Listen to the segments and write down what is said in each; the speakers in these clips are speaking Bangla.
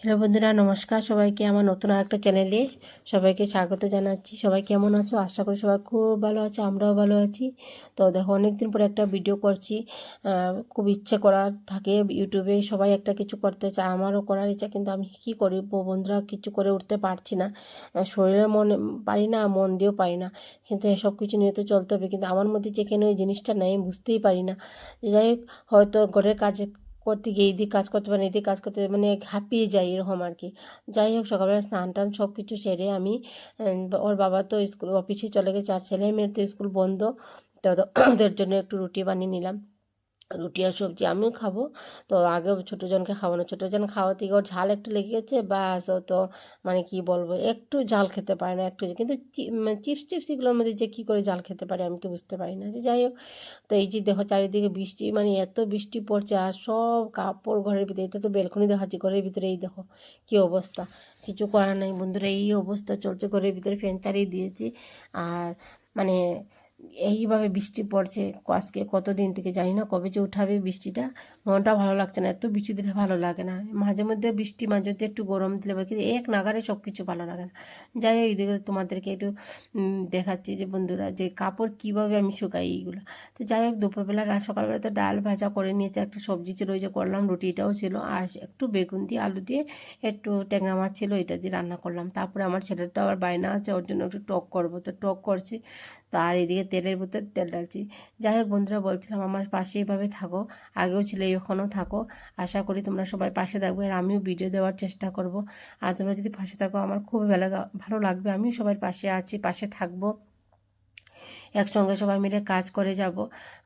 হ্যালো বন্ধুরা, নমস্কার সবাইকে আমার নতুন আরেকটা চ্যানেলে সবাইকে স্বাগত জানাচ্ছি। সবাই কেমন আছো? আশা করি সবাই খুব ভালো আছে, আমরাও ভালো আছি। তো দেখো, অনেকদিন পরে একটা ভিডিও করছি। খুব ইচ্ছে করার থাকে ইউটিউবে, সবাই একটা কিছু করতে চায়, আমারও করার ইচ্ছা, কিন্তু আমি কী করি বন্ধুরা, কিছু করে উঠতে পারছি না। শরীরে মনে পারি না, মন দিয়েও পারি না, কিন্তু এসব কিছু নিয়ে তো চলতে হবে। কিন্তু আমার মধ্যে যেখানে ওই জিনিসটা নেই, বুঝতেই পারি না। যাই হোক, হয়তো ঘরের কাজে করতে গিয়ে এদিকে কাজ করতে পারি, এদিকে কাজ করতে মানে হাঁপিয়ে যাই, এরকম আর কি। যাই হোক, সকালবেলা স্নান টান সব কিছু সেরে আমি ওর বাবা তো স্কুল অফিসে চলে গেছে, আর ছেলে মেয়ের তো স্কুল বন্ধ। তো ওদের জন্য একটু রুটি বানিয়ে নিলাম, রুটি আর সবজি আমিও খাবো। তো আগেও ছোটোজনকে খাওয়ানো, ছোটোজন খাওয়াতে গিয়ে ওর ঝাল একটু লেগে গেছে, ব্যাস ও তো মানে কি বলবো, একটু ঝাল খেতে পারে না, একটু। কিন্তু চিপস টিপস এগুলোর মধ্যে যে কী করে ঝাল খেতে পারে আমি তো বুঝতে পারি না। যে যাই হোক, তো এই যে দেখো চারিদিকে বৃষ্টি, মানে এত বৃষ্টি পড়ছে, আর সব কাপড় ঘরের ভিতরে, এটা তো বেলকনি দেখাচ্ছি, ঘরের ভিতরে এই দেখো কী অবস্থা। কিছু করার নাই বন্ধুরা, এই অবস্থা চলছে, ঘরের ভিতরে ফ্যান চালিয়ে দিয়েছি। আর মানে এইভাবে বৃষ্টি পড়ছে আজকে, কতদিন থেকে জানি না কবে যে উঠাবে বৃষ্টিটা। মনটা ভালো লাগছে না, এত বৃষ্টি দিলে ভালো লাগে না। মাঝে মধ্যে বৃষ্টি, মাঝে মধ্যে একটু গরম দিলে, কিন্তু এক নাগারে সব কিছু ভালো লাগে না। যাই হোক, এদিকে তোমাদেরকে একটু দেখাচ্ছি যে বন্ধুরা, যে কাপড় কীভাবে আমি শুকাই এইগুলো। তো যাই হোক, দুপুরবেলা সকালবেলা তো ডাল ভাজা করে নিয়েছে, একটা সবজি ছিল ওই যে করলাম, রুটিটাও ছিল, আর একটু বেগুন দিয়ে আলু দিয়ে একটু ট্যাংরা মাছ ছিল, এটা দিয়ে রান্না করলাম। তারপরে আমার ছেলের তো আবার বায়না আছে, ওর জন্য একটু টক করবো, তো টক করছি। তো আর এদিকে তেলের বোতল তেল ডালছি। যাই হোক বন্ধুরা, বলছিলাম আমার পাশে এইভাবে থাকো, আগেও ছিল, এখনও থাকো। আশা করি তোমরা সবাই পাশে থাকবে, আর আমিও ভিডিও দেওয়ার চেষ্টা করব। আর তোমরা যদি পাশে থাকো আমার খুব ভালো লাগবে, আমিও সবার পাশে আছি, পাশে থাকবো, একসঙ্গে সবাই মিলে কাজ করে যাব।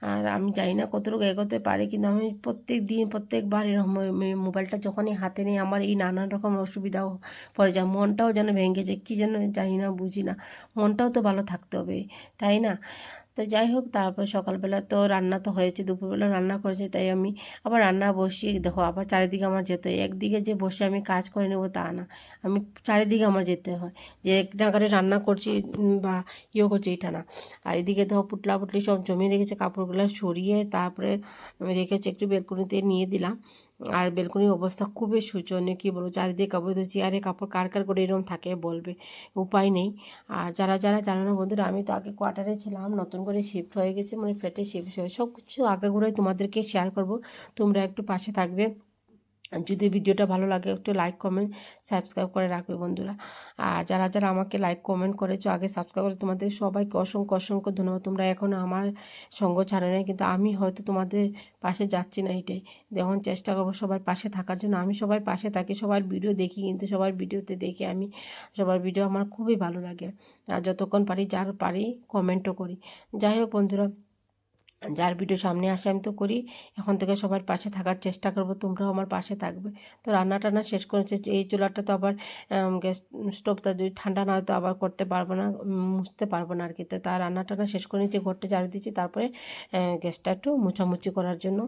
আর আমি জানি না কতটুকু এগোতে পারি, কিন্তু আমি প্রত্যেক দিন প্রত্যেকবার এরকম মোবাইলটা যখনই হাতে নিই, আমার এই নানান রকম অসুবিধাও পড়ে যায়, মনটাও যেন ভেঙে যায়, কী যেন জানি না, বুঝি না। মনটাও তো ভালো থাকতে হবে, তাই না? তো যাই হোক, তারপর সকালবেলা তো রান্না তো হয়েছে, দুপুরবেলা রান্না করেছে, তাই আমি আবার রান্না বসিয়ে দেখো, আবার চারিদিকে আমার যেতে হয়। একদিকে যে বসে আমি কাজ করে নেবো তা না, আমি চারিদিকে আমার যেতে হয়, যে এক নাগারে রান্না করছি বা ইয়ে করছি, এটা না। আর এদিকে ধর পুটলা পুটলি সব জমিয়ে রেখেছে, কাপড়গুলো সরিয়ে তারপরে আমি রেখেছি, একটু বেলকুনিতে নিয়ে দিলাম। আর বেলকুনির অবস্থা খুবই শোচনীয়, কী বলবো, চারিদিকে কাপড়, তো চেয়ারে কাপড় কার কার করে এরকম থাকে বলবে, উপায় নেই। আর যারা যারা জানো না বন্ধুরা, আমি তো আগে কোয়ার্টারে ছিলাম, নতুন করে শিফট হয়ে গেছে, মানে ফ্ল্যাটে শিফট হয়ে, সব কিছু আগাগোড়াই তোমাদেরকে শেয়ার করব, তোমরা একটু পাশে থাকবে। যদি ভিডিওটা ভালো লাগে একটু লাইক কমেন্ট সাবস্ক্রাইব করে রাখবে বন্ধুরা। আর যারা যারা আমাকে লাইক কমেন্ট করেছো, আগে সাবস্ক্রাইব করে, তোমাদের সবাইকে অসংখ্য অসংখ্য ধন্যবাদ। তোমরা এখনও আমার সঙ্গ ছাড়ে নাই, কিন্তু আমি হয়তো তোমাদের পাশে যাচ্ছি না, এটাই দেখুন, চেষ্টা করবো সবার পাশে থাকার জন্য। আমি সবার পাশে থাকি, সবার ভিডিও দেখি, কিন্তু সবার ভিডিওতে দেখি আমি, সবার ভিডিও আমার খুবই ভালো লাগে। আর যতক্ষণ পারি, যার পারি কমেন্টও করি। যাই হোক বন্ধুরা, যার ভিডিও সামনে আসে আমি তো করি, এখন থেকে সবার পাশে থাকার চেষ্টা করব, তোমরাও আমার পাশে থাকবে। তো রান্না টান্না শেষ করেছে, এই চুলাটা তো আবার গ্যাস স্টোভটা যদি ঠান্ডা না হয় তো আবার করতে পারবো না, মুছতে পারবো না আর কি। তো তার রান্না টান্না শেষ করে নিয়েছি, ঘরটা ঝাড়ু দিচ্ছি, তারপরে গ্যাসটা একটু মুছামুছি করার জন্য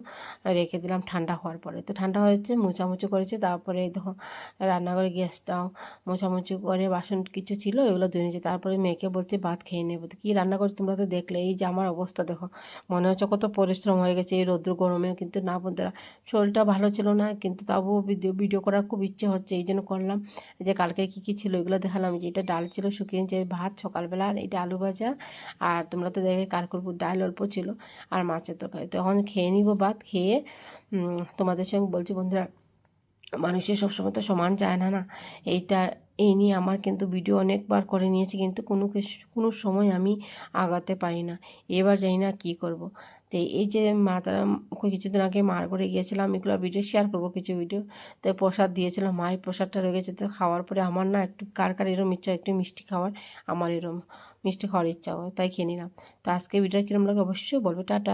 রেখে দিলাম ঠান্ডা হওয়ার পরে। তো ঠান্ডা হয়েছে, মুছামুছি করেছে, তারপরে দেখো রান্নাঘরে গ্যাসটাও মোছামুছি করে, বাসন কিছু ছিল এগুলো ধুয়ে নিয়েছি, তারপরে মেয়েকে বলছি ভাত খেয়ে নেবো। তো কী রান্না করছি তোমরা তো দেখলে, এই যে আমার অবস্থা দেখো, মনে হচ্ছে কত পরিশ্রম হয়ে গেছে এই রৌদ্র গরমে। কিন্তু না বন্ধুরা, শরীরটা ভালো ছিল না, কিন্তু তবুও ভিডিও করার খুব ইচ্ছে হচ্ছে, এই জন্য করলাম। যে কালকে কী কী ছিল এগুলো দেখালাম, যে এটা ডাল ছিল শুকিয়ে, যে ভাত সকালবেলা, আর এটা আলু ভাজা, আর তোমরা তো দেখে কারকুরপুর ডাল অল্প ছিল, আর মাছের তরকারি। তো এখন খেয়ে নিব, ভাত খেয়ে তোমাদের সঙ্গে বলছি বন্ধুরা, মানুষের সবসময় তো সমান যায় না, না এইটা, এই নিয়ে আমার কিন্তু ভিডিও অনেকবার করে নিয়েছি, কিন্তু কোনো সময় আমি আগাতে পারি না। এবার জানি না কী করব। তো এই যে তারা কিছুদিন আগে মার করে গিয়েছিলাম, এগুলো ভিডিও শেয়ার করব, কিছু ভিডিও। তো প্রসাদ দিয়েছিলাম, মায়ের প্রসাদটা রয়ে গেছে, তো খাওয়ার পরে আমার না একটু কার কার এরম ইচ্ছা একটু মিষ্টি খাওয়ার, আমার এরম মিষ্টি খাওয়ার ইচ্ছা হয়, তাই খেয়ে নিলাম। তো আজকে ভিডিওটা কীরকম লাগে অবশ্যই বলবে। টাটা।